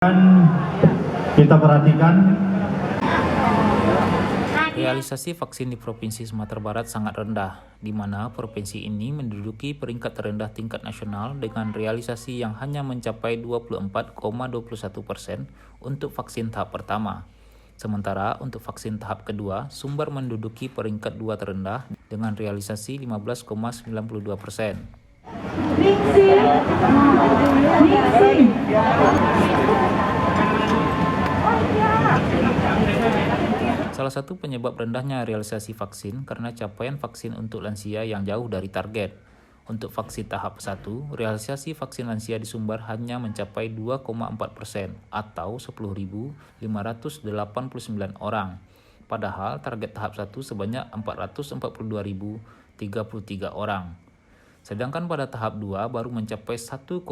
Dan kita perhatikan realisasi vaksin di Provinsi Sumatera Barat sangat rendah, di mana provinsi ini menduduki peringkat terendah tingkat nasional dengan realisasi yang hanya mencapai 24,21% untuk vaksin tahap pertama. Sementara untuk vaksin tahap kedua, Sumbar menduduki peringkat 2 terendah dengan realisasi 15,92%. Salah satu penyebab rendahnya realisasi vaksin karena capaian vaksin untuk lansia yang jauh dari target. Untuk vaksin tahap 1, realisasi vaksin lansia di Sumbar hanya mencapai 2,4% atau 10.589 orang. Padahal target tahap 1 sebanyak 442.033 orang. Sedangkan pada tahap 2 baru mencapai 1,81%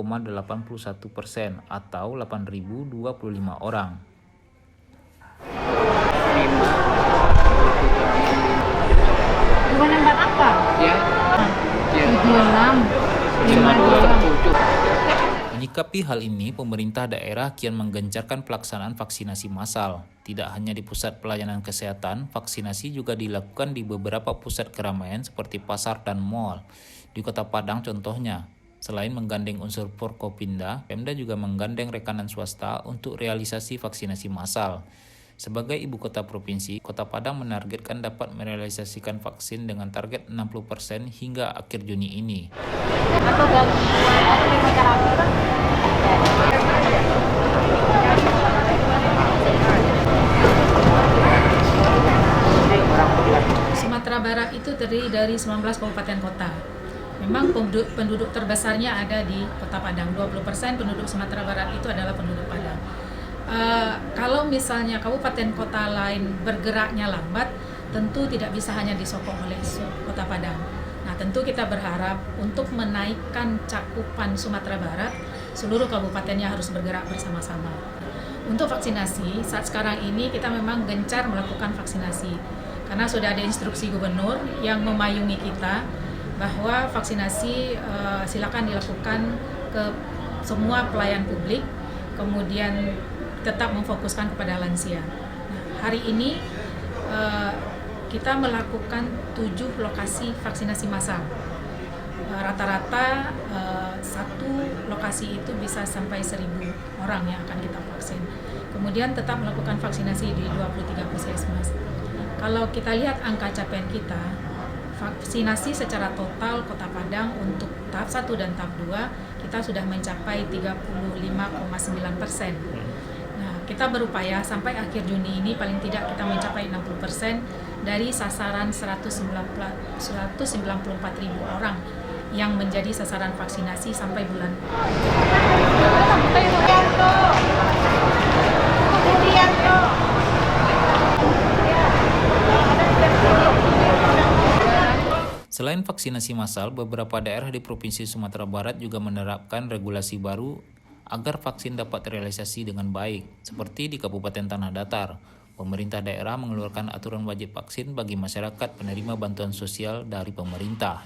atau 8.025 orang. Bukan tempat apa? Ya. 76. Menyikapi hal ini, pemerintah daerah kian menggencarkan pelaksanaan vaksinasi massal. Tidak hanya di pusat pelayanan kesehatan, vaksinasi juga dilakukan di beberapa pusat keramaian seperti pasar dan mal. Di Kota Padang contohnya, selain menggandeng unsur Forkopimda, Pemda juga menggandeng rekanan swasta untuk realisasi vaksinasi massal. Sebagai ibu kota provinsi, Kota Padang menargetkan dapat merealisasikan vaksin dengan target 60% hingga akhir Juni ini. Sumatera Barat itu terdiri dari 19 kabupaten kota. Memang penduduk terbesarnya ada di Kota Padang. 20% penduduk Sumatera Barat itu adalah penduduk Padang. Kalau misalnya kabupaten kota lain bergeraknya lambat, tentu tidak bisa hanya disokong oleh Kota Padang. Nah, tentu kita berharap untuk menaikkan cakupan Sumatera Barat, seluruh kabupatennya harus bergerak bersama-sama. Untuk vaksinasi, saat sekarang ini kita memang gencar melakukan vaksinasi, karena sudah ada instruksi gubernur yang memayungi kita bahwa vaksinasi silakan dilakukan ke semua pelayan publik, kemudian tetap memfokuskan kepada lansia. Nah, hari ini kita melakukan 7 lokasi vaksinasi massal. Rata-rata satu lokasi itu bisa sampai 1.000 orang yang akan kita vaksin. Kemudian tetap melakukan vaksinasi di 23 puskesmas. Kalau kita lihat angka capaian kita, vaksinasi secara total Kota Padang untuk tahap 1 dan tahap 2 kita sudah mencapai 35,9%. Kita berupaya sampai akhir Juni ini paling tidak kita mencapai 60% dari sasaran 194.000 orang yang menjadi sasaran vaksinasi sampai bulan. Selain vaksinasi massal, beberapa daerah di Provinsi Sumatera Barat juga menerapkan regulasi baru agar vaksin dapat terrealisasi dengan baik, seperti di Kabupaten Tanah Datar. Pemerintah daerah mengeluarkan aturan wajib vaksin bagi masyarakat penerima bantuan sosial dari pemerintah.